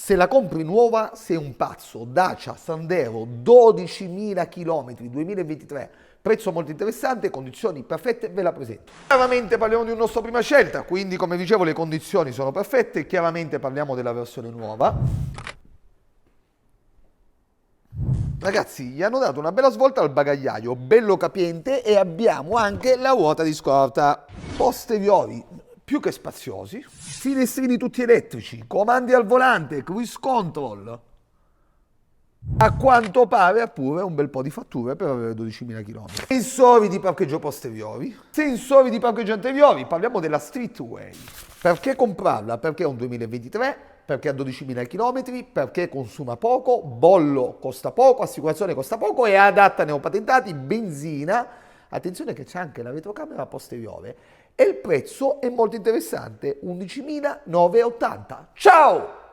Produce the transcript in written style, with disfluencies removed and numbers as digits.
Se la compri nuova sei un pazzo. Dacia Sandero, 12.000 km, 2023, prezzo molto interessante, condizioni perfette, ve la presento. Chiaramente parliamo di un nostro prima scelta, quindi come dicevo le condizioni sono perfette, chiaramente parliamo della versione nuova. Ragazzi, gli hanno dato una bella svolta al bagagliaio, bello capiente, e abbiamo anche la ruota di scorta. Posteriori più che spaziosi, finestrini tutti elettrici, comandi al volante, cruise control. A quanto pare pure un bel po' di fatture per avere 12.000 km. Sensori di parcheggio posteriori, sensori di parcheggio anteriori, parliamo della Streetway. Perché comprarla? Perché è un 2023, perché ha 12.000 km, perché consuma poco, bollo costa poco, assicurazione costa poco, è adatta a neopatentati, benzina. Attenzione che c'è anche la retrocamera posteriore e il prezzo è molto interessante, 11.980. Ciao!